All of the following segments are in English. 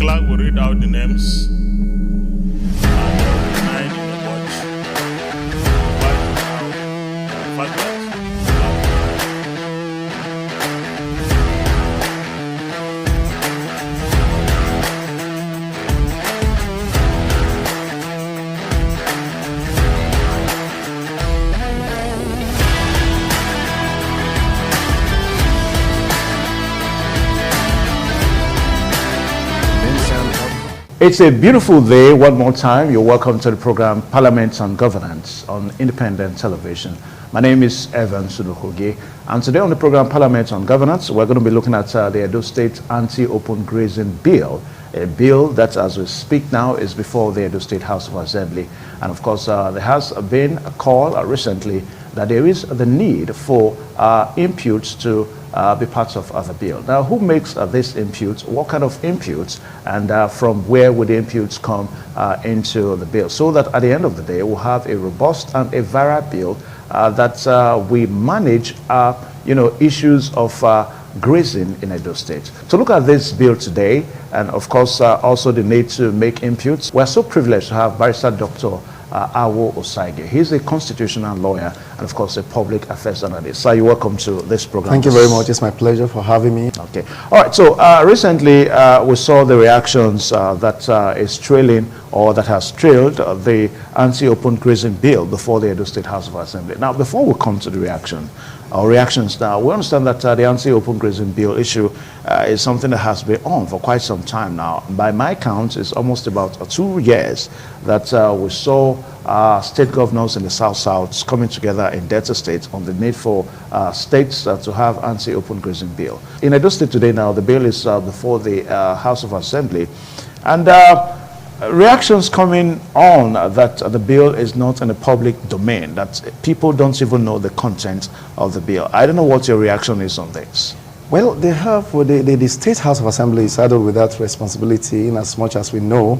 clerk will read out the names. And in the watch. It's a beautiful day. One more time, you're welcome to the program Parliament and Governance on Independent Television. My name is Evan Sunukogi, and today on the program Parliament and Governance, we're going to be looking at the Edo State Anti-Open Grazing Bill, a bill that, as we speak now, is before the Edo State House of Assembly. And of course, there has been a call recently that there is the need for inputs to be part of the bill. Now, who makes these inputs? What kind of inputs? And from where would the inputs come into the bill? So that at the end of the day, we'll have a robust and a varied bill that we manage, issues of grazing in Edo State. To look at this bill today, and of course, also the need to make inputs, we're so privileged to have Barrister Dr. Awo Osaige. He's a constitutional lawyer and, of course, a public affairs analyst. So you're welcome to this program. Thank you very much. It's my pleasure for having me. Okay. All right. So recently we saw the reactions that is trailing or that has trailed the anti-open grazing bill before the Edo State House of Assembly. Now, before we come to the reactions now, we understand that the anti-open grazing bill issue is something that has been on for quite some time now. By my count, it's almost about 2 years that we saw state governors in the South coming together in Delta State on the need for states to have anti-open grazing bill. In Edo State today now, the bill is before the House of Assembly, and reactions coming on that the bill is not in the public domain, that people don't even know the content of the bill. I don't know what your reaction is on this. Well, the State House of Assembly is saddled with that responsibility in as much as we know,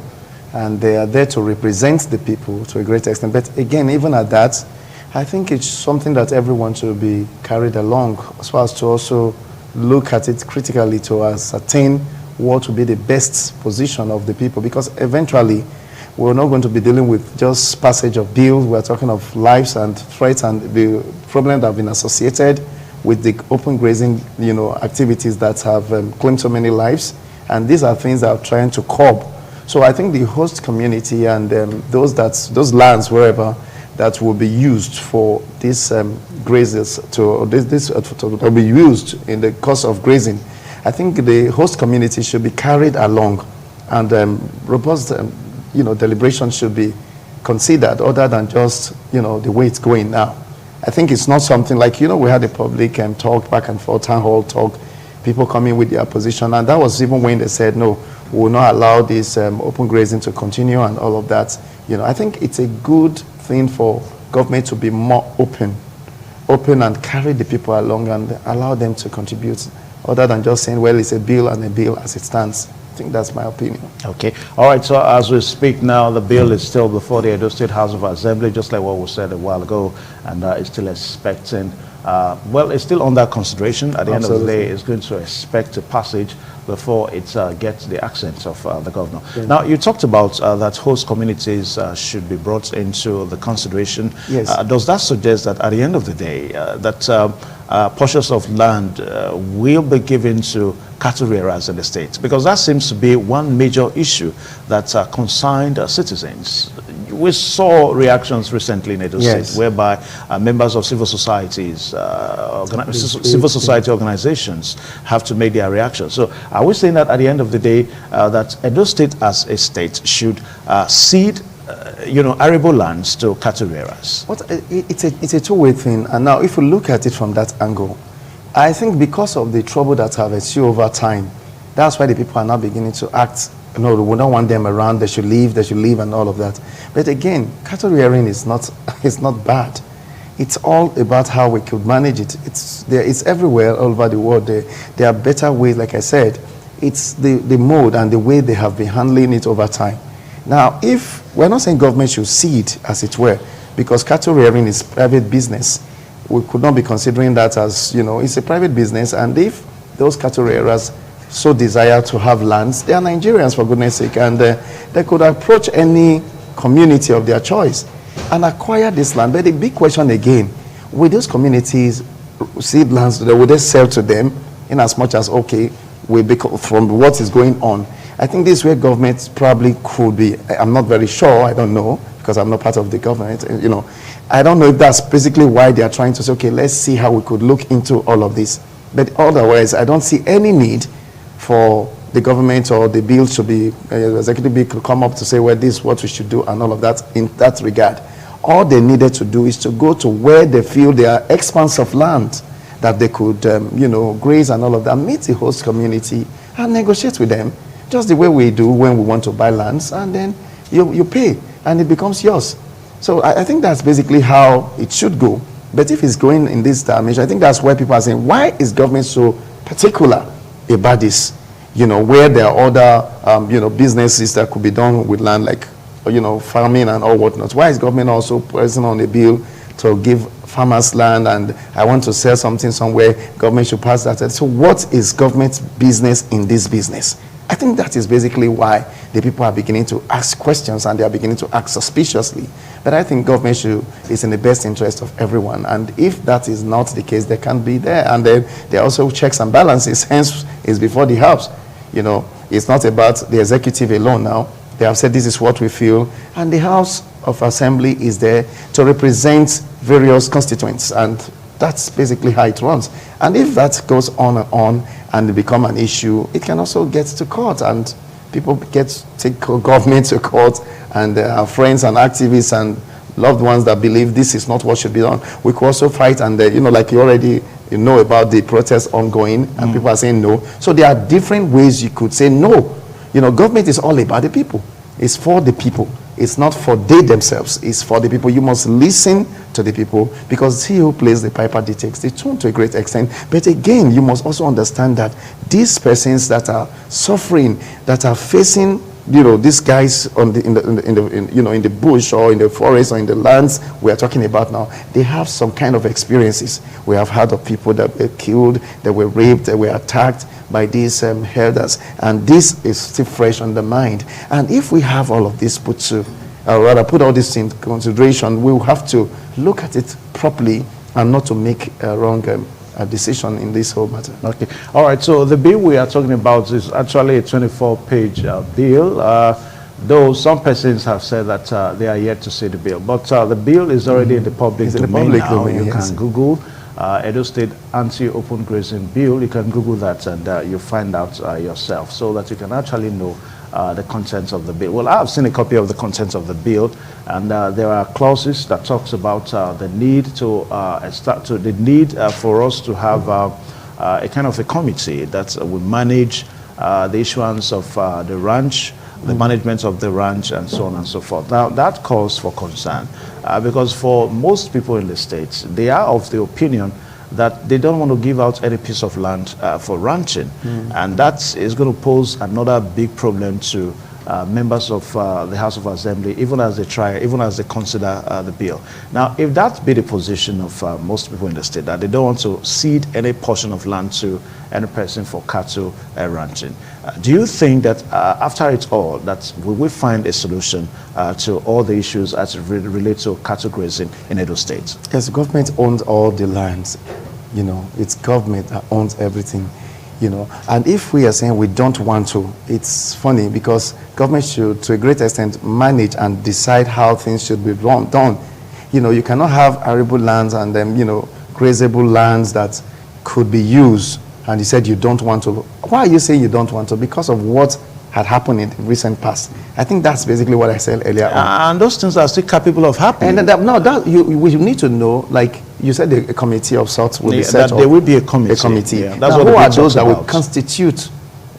and they are there to represent the people to a great extent. But again, even at that, I think it's something that everyone should be carried along, as far as to also look at it critically to ascertain what will be the best position of the people, because eventually we're not going to be dealing with just passage of bills. We're talking of lives and threats and the problems that have been associated with the open grazing, activities that have claimed so many lives, and these are things that are trying to curb. So I think the host community and those lands wherever that will be used for these grazes to be used in the course of grazing, I think the host community should be carried along, and robust, deliberation should be considered other than just, the way it's going now. I think it's not something like, we had a public talk, back and forth, town hall talk, people coming with their position, and that was even when they said, no, we will not allow this open grazing to continue and all of that. I think it's a good thing for government to be more open and carry the people along and allow them to contribute, other than just saying, well, it's a bill and a bill as it stands. I think that's my opinion. Okay. All right. So as we speak now, the bill is still before the Edo State House of Assembly, just like what we said a while ago, and it's still expecting, it's still under consideration. At the end of the day, it's going to expect a passage before it gets the accent of the governor. Yeah. Now, you talked about that host communities should be brought into the consideration. Yes. Does that suggest that at the end of the day, that portions of land will be given to cattle rearers in the state? Because that seems to be one major issue that concerned citizens. We saw reactions recently in Edo State, whereby members of civil societies, civil society organizations have to make their reactions. So are we saying that at the end of the day, that Edo State as a state should cede arable lands to cattle rearers? It's a two-way thing. And now if we look at it from that angle, I think because of the trouble that have ensued over time, that's why the people are now beginning to act. No, we don't want them around. They should leave and all of that. But again, cattle rearing is not bad. It's all about how we could manage it. It's everywhere all over the world. There are better ways, like I said. It's the mode and the way they have been handling it over time. Now, if we're not saying government should cede, as it were, because cattle rearing is private business, we could not be considering that as, it's a private business, and if those cattle rearers so desire to have lands, they are Nigerians, for goodness sake, and they could approach any community of their choice and acquire this land. But the big question again, will those communities receive lands, would they sell to them in as much as, okay, from what is going on? I think this way government probably could be, I'm not very sure, I don't know, because I'm not part of the government, you know. I don't know if that's basically why they are trying to say, okay, let's see how we could look into all of this. But otherwise, I don't see any need for the government or the bill to be, executive bill could come up to say, well, this is what we should do and all of that in that regard. All they needed to do is to go to where they feel there are expanse of land that they could, you know, graze and all of that, meet the host community and negotiate with them, just the way we do when we want to buy lands, and then you pay and it becomes yours. So I think that's basically how it should go. But if it's going in this dimension, I think that's where people are saying, why is government so particular about this? You know, where there are other, you know, businesses that could be done with land, like, you know, farming and all whatnot. Why is government also pressing on a bill to give farmers land, and I want to sell something somewhere, government should pass that? So what is government's business in this business? I think that is basically why the people are beginning to ask questions and they are beginning to act suspiciously. But I think government is in the best interest of everyone. And if that is not the case, they can't be there. And then there are also checks and balances, hence is before the House. You know, it's not about the executive alone now. They have said this is what we feel. And the House of Assembly is there to represent various constituents. And that's basically how it runs. And if that goes on and it become an issue, it can also get to court, and people take government to court, and our friends and activists and loved ones that believe this is not what should be done. We could also fight, and you know, like you already know about the protests ongoing, and people are saying no. So there are different ways you could say no. You know, government is all about the people. It's for the people. It's not for they themselves. It's for the people. You must listen to the people, because he who plays the piper dictates the tune to a great extent. But again, you must also understand that these persons that are suffering, that are facing, you know, these guys in the bush or in the forest or in the lands we are talking about now, they have some kind of experiences. We have heard of people that were killed, that were raped, that were attacked by these herders, and this is still fresh on the mind. And if we have all of this put all this in consideration, we will have to look at it properly and not to make a wrong decision in this whole matter. Okay. All right. So the bill we are talking about is actually a 24-page bill, though some persons have said that they are yet to see the bill. But the bill is already in the public domain now. You can Google Edo State Anti-Open Grazing Bill. You can Google that, and you find out yourself, so that you can actually know the contents of the bill. Well, I have seen a copy of the contents of the bill, and there are clauses that talks about the need for us to have a kind of a committee that will manage the issuance of the ranch, the management of the ranch, and so on and so forth. Now, that calls for concern, because for most people in the states, they are of the opinion that they don't want to give out any piece of land for ranching. And that is going to pose another big problem to members of the House of Assembly, even as they consider the bill. Now, if that be the position of most people in the state, that they don't want to cede any portion of land to any person for cattle ranching, do you think that after it all, that we will find a solution to all the issues as it relates to cattle grazing in Edo State? Yes, government owns all the lands. You know, it's government that owns everything. You know, and if we are saying we don't want to, it's funny, because government should, to a great extent, manage and decide how things should be done. You know, you cannot have arable lands and then, you know, grazable lands that could be used, and you said you don't want to. Why are you saying you don't want to? Because of what had happened in the recent past. I think that's basically what I said earlier on. And those things are still capable of happening. And we need to know, like you said, a committee of sorts will be set up. There will be a committee. Yeah, that's now, who are those that will constitute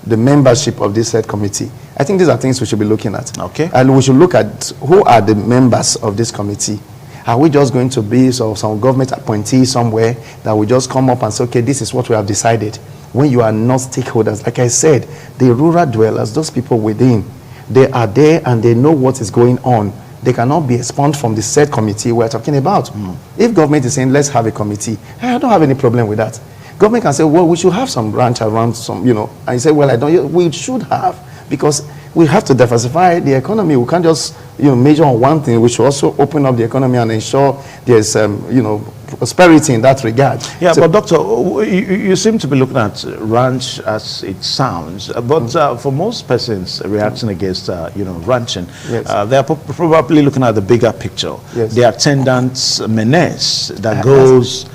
the membership of this said committee? I think these are things we should be looking at. Okay. And we should look at who are the members of this committee. Are we just going to be some government appointee somewhere that will just come up and say, okay, this is what we have decided? When you are not stakeholders, like I said, the rural dwellers, those people within, they are there and they know what is going on. They cannot be expunged from the said committee we're talking about. If government is saying, let's have a committee, I don't have any problem with that. government can say, well, we should have some ranch around some, you know, and you say, well, I don't, we should have, because we have to diversify the economy. We can't just, you know, major on one thing. We should also open up the economy and ensure there's, you know, prosperity in that regard. Yeah, so, but Doctor, you seem to be looking at ranch as it sounds, but for most persons reacting against, you know, ranching, yes. They are probably looking at the bigger picture. Yes. The attendant menace that goes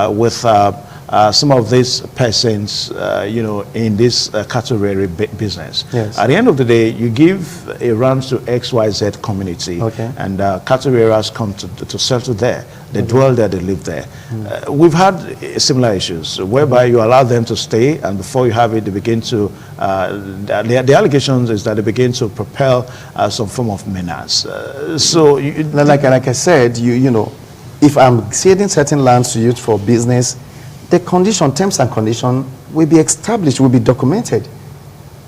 with some of these persons, you know, in this cattle rearing business. Yes. At the end of the day, you give a ranch to XYZ community, okay. and cattle rearers come to settle there. They dwell there, they live there. We've had similar issues whereby you allow them to stay, and before you have it, they begin to, the allegations is that they begin to propel some form of menace. So, like I said, you know, if I'm ceding certain lands to you for business, the condition, terms and condition will be established, will be documented.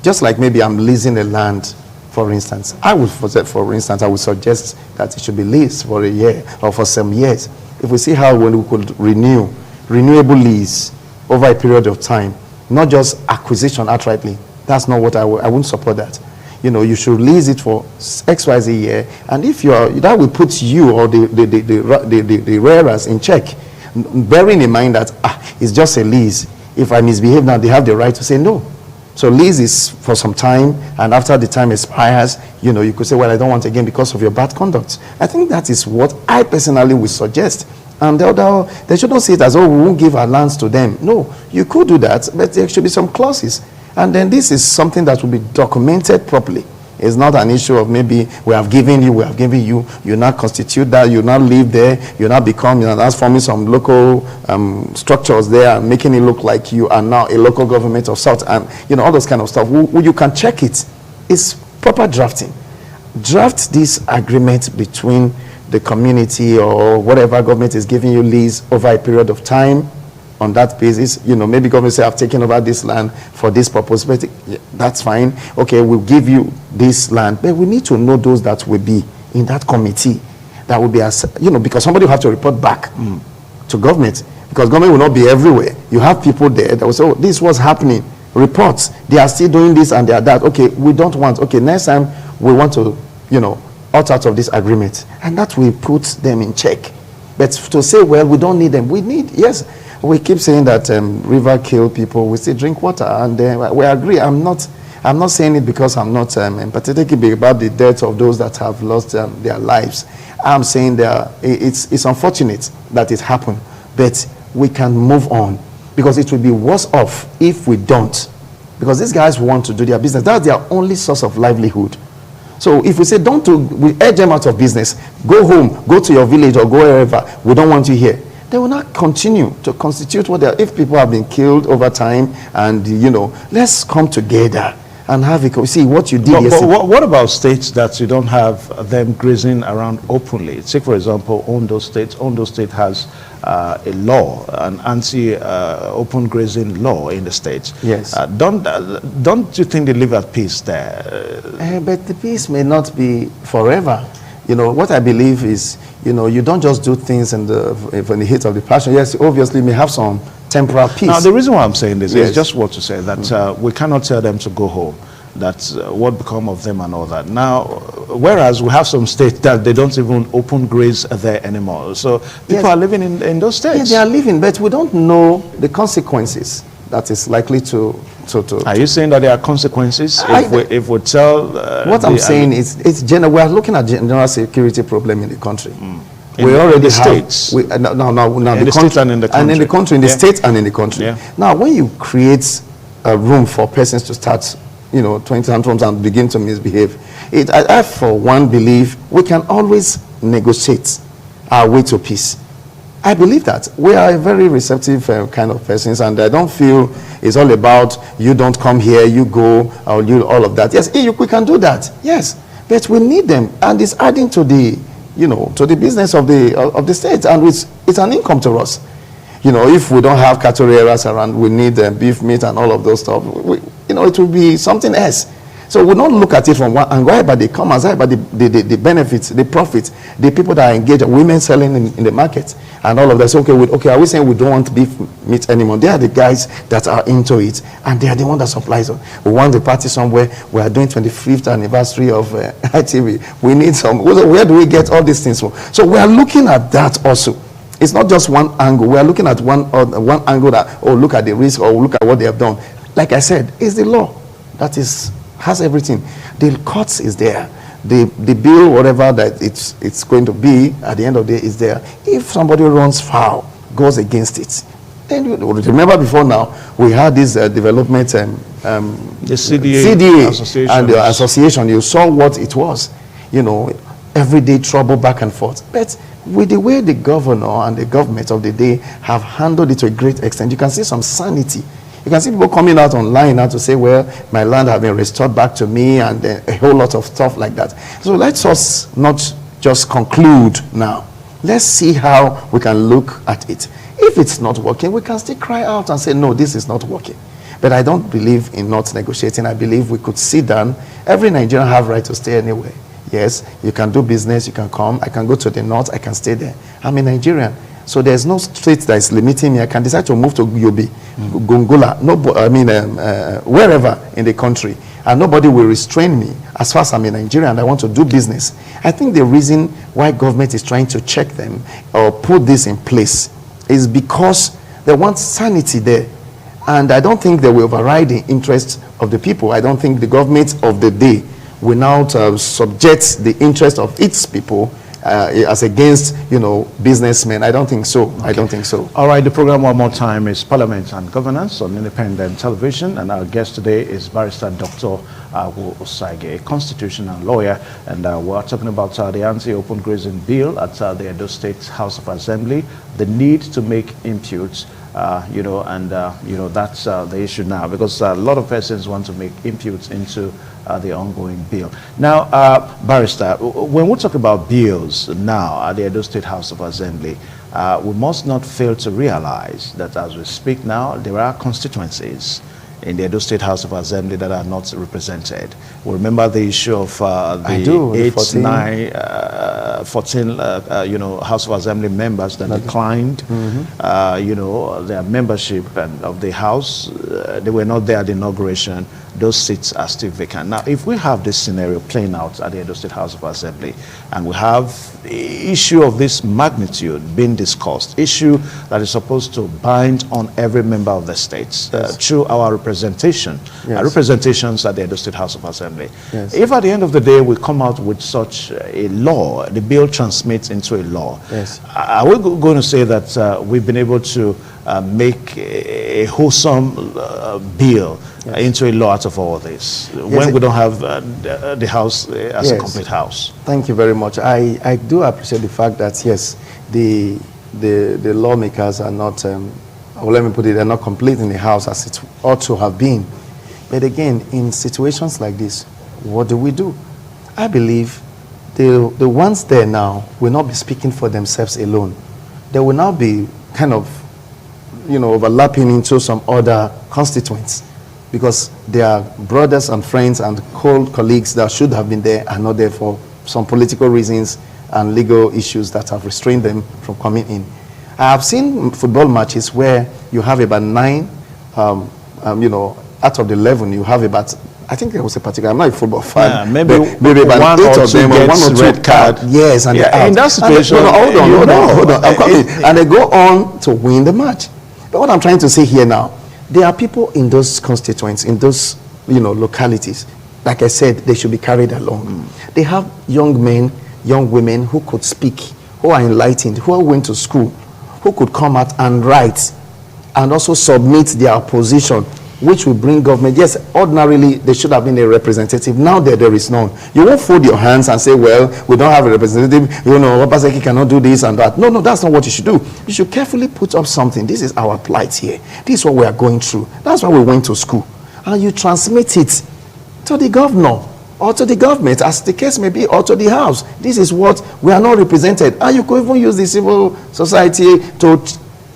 Just like maybe I'm leasing a land, for instance. I would suggest that it should be leased for a year or for some years. If we see how when we could renewable lease over a period of time, not just acquisition outrightly. That's not what I wouldn't support that. You know, you should lease it for XYZ year, and if that will put you or the rearers in check, bearing in mind that it's just a lease. If I misbehave now, they have the right to say no. So lease is for some time, and after the time expires, you know, you could say, well, I don't want again because of your bad conduct. I think that is what I personally would suggest. And they shouldn't see it as, oh, we won't give our lands to them. No, you could do that, but there should be some clauses. And then this is something that will be documented properly. It's not an issue of maybe we have given you, you now constitute that, you now live there, you now become, you know, that's forming some local structures there and making it look like you are now a local government of sort, and, you know, all those kind of stuff. You can check it. It's proper drafting. Draft this agreement between the community or whatever government is giving you lease over a period of time. On that basis, you know, maybe government say, I've taken over this land for this purpose, but yeah, that's fine. Okay, we'll give you this land, but we need to know those that will be in that committee. That will be, you know, because somebody will have to report back to government, because government will not be everywhere. You have people there that will say, oh, this was happening. Reports, they are still doing this and they are that. Okay, we don't want, okay, next time we want to, you know, opt out of this agreement. And that will put them in check. But to say, well, we don't need them, we need, yes. We keep saying that river kill people, we still drink water, and we agree. I'm not saying it because I'm not empathetic about the death of those that have lost their lives. I'm saying it's unfortunate that it happened, but we can move on, because it will be worse off if we don't. Because these guys want to do their business. That's their only source of livelihood. So if we say we urge them out of business, go home, go to your village or go wherever, we don't want you here, they will not continue to constitute what they are. If people have been killed over time, and, you know, let's come together and have it. See what you did yesterday. But what about states that you don't have them grazing around openly? Take, for example, Ondo State. Ondo State has a law, an anti-open grazing law in the state. Yes. Don't you think they live at peace there? But the peace may not be forever. You know, what I believe is, you know, you don't just do things in the heat of the passion. Yes, obviously you may have some temporal peace. Now, the reason why I'm saying this is just what to say, that we cannot tell them to go home, that what become of them and all that. Now, whereas we have some states that they don't even open graze there anymore. So people are living in those states. Yes, they are living, but we don't know the consequences that is likely to. Are you saying that there are consequences if we tell? What I'm saying is, it's general. We are looking at general security problem in the country. We already have states. In the state and in the country. And in the country, in the state and in the country. Yeah. Now, when you create a room for persons to start, you know, 20 tantrums and begin to misbehave, I for one believe we can always negotiate our way to peace. I believe that. We are a very receptive kind of persons, and I don't feel it's all about you don't come here, you go, or you all of that. Yes, we can do that. Yes, but we need them, and it's adding to the, you know, to the business of the state, and it's an income to us. You know, if we don't have cattle rearers around, we need beef meat and all of those stuff. You know, it will be something else. So we don't look at it from one angle. But they come as about the benefits, the profits, the people that are engaged, women selling in the market, and all of that. So okay, are we saying we don't want beef meat anymore? They are the guys that are into it, and they are the one that supplies us. We want the party somewhere. We are doing 25th anniversary of ITV. We need some. Where do we get all these things from? So we are looking at that also. It's not just one angle. We are looking at one angle that, oh, look at the risk, or look at what they have done. Like I said, it's the law that has everything. The courts is there. The bill, whatever that it's going to be at the end of the day, is there. If somebody runs foul, goes against it, then remember before now we had this development the CDA association. And the association. You saw what it was, everyday trouble back and forth. But with the way the governor and the government of the day have handled it to a great extent, you can see some sanity. You can see people coming out online now to say, well, my land has been restored back to me, and a whole lot of stuff like that. So let's us not just conclude now. Let's see how we can look at it. If it's not working, we can still cry out and say, no, this is not working. But I don't believe in not negotiating. I believe we could sit down. Every Nigerian have right to stay anywhere. Yes, you can do business, you can come. I can go to the north, I can stay there. I'm a Nigerian. So there's no state that is limiting me. I can decide to move to Yobe, Gongola, wherever in the country, and nobody will restrain me as far as I'm a Nigerian and I want to do business. I think the reason why government is trying to check them or put this in place is because they want sanity there. And I don't think they will override the interests of the people. I don't think the government of the day will now subject the interest of its people as against, businessmen. I don't think so. Okay. I don't think so. All right, the program one more time is Parliament and Governance on Independent Television, and our guest today is Barrister Dr. Agu Osage, a constitutional lawyer, and we're talking about the anti-open grazing bill at the Edo State House of Assembly, the need to make imputes, that's the issue now, because a lot of persons want to make imputes into the ongoing bill. Now, Barrister, when we talk about bills now at the Edo State House of Assembly, we must not fail to realize that as we speak now, there are constituencies in the Edo State House of Assembly that are not represented. We remember the issue of the 14 House of Assembly members that declined, their membership of the House. They were not there at the inauguration. Those seats are still vacant. Now, if we have this scenario playing out at the Edo State House of Assembly, and we have the issue of this magnitude being discussed, issue that is supposed to bind on every member of the states through our representation, representations at the Edo State House of Assembly. Yes. If at the end of the day we come out with such a law, the bill transmits into a law, are we going to say that we've been able to make a wholesome bill into a law out of all this, when we don't have the House as a complete House? Thank you very much. I do appreciate the fact that, yes, the lawmakers are not, let me put it, they're not complete in the House as it ought to have been. But again, in situations like this, what do? I believe the ones there now will not be speaking for themselves alone. They will now be kind of, overlapping into some other constituents, because their brothers and friends and colleagues that should have been there are not there for some political reasons and legal issues that have restrained them from coming in. I have seen football matches where you have about 9, out of the 11, you have about, I think there was a particular, I'm not a football fan, maybe about 8 of them, or 1 or 2 red card. Yes, and in that situation, hold on. I'm coming. And they go on to win the match. But what I'm trying to say here now, there are people in those constituents, in those localities. Like I said, they should be carried along. They have young men, young women who could speak, who are enlightened, who went to school, who could come out and write, and also submit their opposition, which will bring government. Yes, ordinarily there should have been a representative. Now there is none. You won't fold your hands and say, well, we don't have a representative, Obaseki cannot do this and that. No, that's not what you should do. You should carefully put up something. This is our plight here. This is what we are going through. That's why we went to school. And you transmit it to the governor or to the government, as the case may be, or to the House. This is what we are not represented. And you could even use the civil society to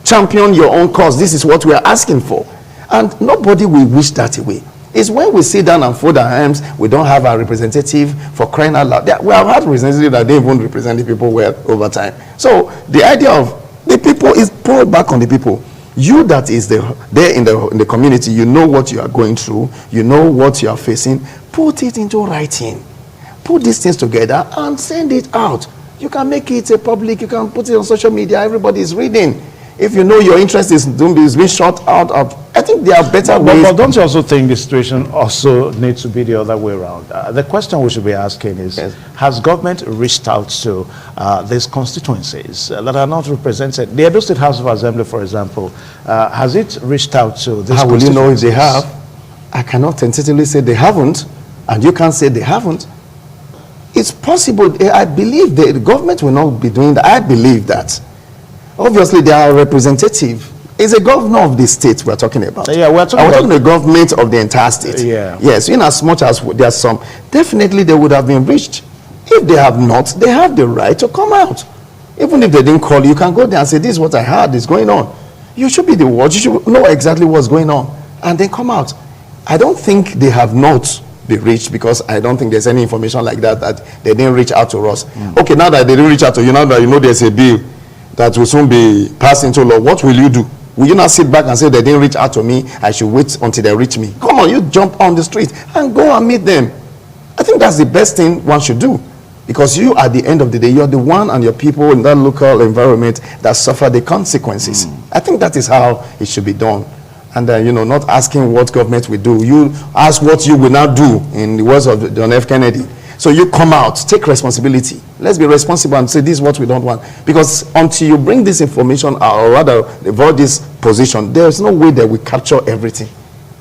champion your own cause. This is what we are asking for. And nobody will wish that away. It's when we sit down and fold our hands, we don't have our representative for crying out loud. We have had representatives that they won't represent the people well over time. So the idea of the people is pulled back on the people. You that is there in the community, you know what you are going through, you know what you are facing, put it into writing. Put these things together and send it out. You can make it a public, you can put it on social media, everybody is reading. If you know your interest is being shut out of, I think there are better ways. But don't you also think the situation also needs to be the other way around? The question we should be asking is, yes, has government reached out to these constituencies that are not represented? The Edo State House of Assembly, for example, has it reached out to these constituencies? How will you know if they have? I cannot tentatively say they haven't, and you can't say they haven't. It's possible. I believe the government will not be doing that. I believe that. Obviously, they are representative. It's a governor of the state we're talking about. Yeah, we're talking about the government of the entire state. Yeah. Yes, in as much as there are some, definitely they would have been reached. If they have not, they have the right to come out. Even if they didn't call you, can go there and say, this is what I heard is going on. You should be the watch. You should know exactly what's going on. And then come out. I don't think they have not been reached, because I don't think there's any information like that they didn't reach out to us. Okay, now that they didn't reach out to you, now that you know there's a bill that will soon be passed into law, what will you do? Will you not sit back and say they didn't reach out to me, I should wait until they reach me? Come on, you jump on the street and go and meet them. I think that's the best thing one should do, because you, at the end of the day, you're the one and your people in that local environment that suffer the consequences. I think that is how it should be done. And you know, not asking what government will do. You ask what you will not do, in the words of John F. Kennedy. So you come out, take responsibility. Let's be responsible and say this is what we don't want. Because until you bring this information, or rather avoid this position, there's no way that we capture everything.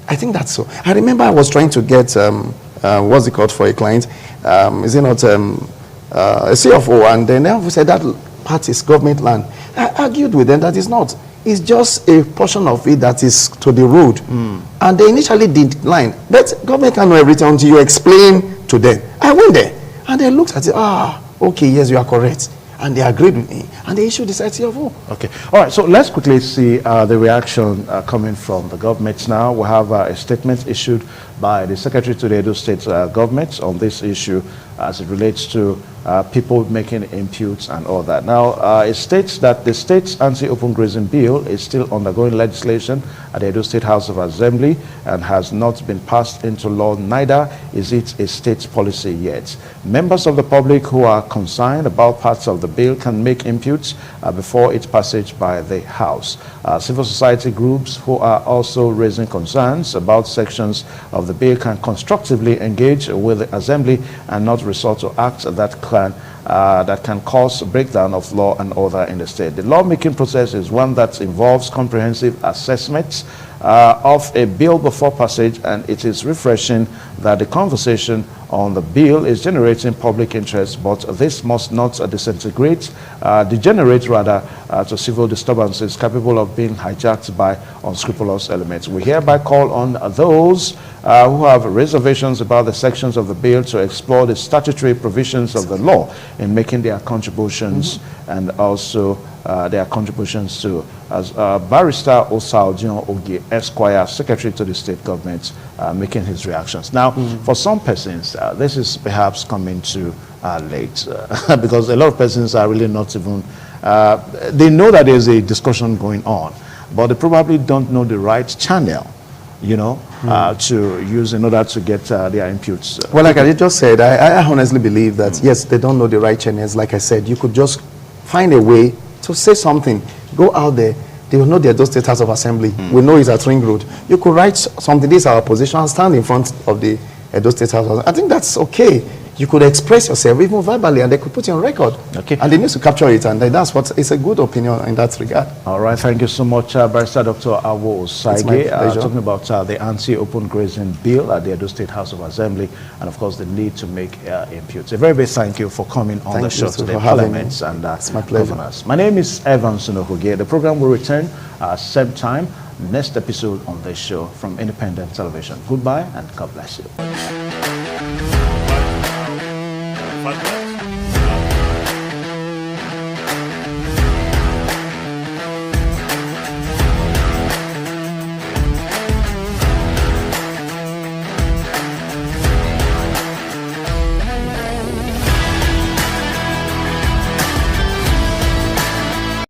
I think that's so. I remember I was trying to get, what's it called for a client? Is it not a CFO? And then we said that part is government land. I argued with them that it's not. It's just a portion of it that is to the road. And they initially declined. But government can't know everything until you explain to them. I went there and they looked at it. Okay, yes, you are correct. And they agreed with me. And they issued the CFO. Okay. All right. So let's quickly see the reaction coming from the government now. We have a statement issued by the Secretary to the Edo State government on this issue as it relates to people making imputes and all that. Now, it states that the state's anti-open grazing bill is still undergoing legislation at the Edo State House of Assembly and has not been passed into law, neither is it a state policy yet. Members of the public who are concerned about parts of the bill can make imputes before its passage by the House. Civil society groups who are also raising concerns about sections of the bill can constructively engage with the Assembly and not resort to acts that can cause a breakdown of law and order in the state. The lawmaking process is one that involves comprehensive assessments of a bill before passage, and it is refreshing that the conversation on the bill is generating public interest, but this must not degenerate to civil disturbances capable of being hijacked by unscrupulous elements. We hereby call on those who have reservations about the sections of the bill to explore the statutory provisions of the law in making their contributions, and also their contributions to Barrister Osaldion Ogie, Esquire, Secretary to the State Government, making his reactions. Now, for some persons, this is perhaps coming too late because a lot of persons are really not even, they know that there's a discussion going on, but they probably don't know the right channel, you know, to use in order to get their imputes. Well, like I just said, I honestly believe that, yes, they don't know the right channels. Like I said, you could just find a way to say something. Go out there. They will know the Edo State House of Assembly. We know it's at Ring Road. You could write something. This is our position, and stand in front of the Edo State House. I think that's okay. You could express yourself even verbally, and they could put you on record. Okay. And they need to capture it, and that's what it's a good opinion in that regard. All right. Thank you so much, Barrister Dr. Awo Osaige, talking about the anti-open grazing bill at the Edo State House of Assembly, and of course the need to make imputes. A very big thank you for coming on the show today, Parliament and it's my pleasure. Governors. My name is Evan Sunohuge. The program will return same time, next episode on this show from Independent Television. Goodbye and God bless you. But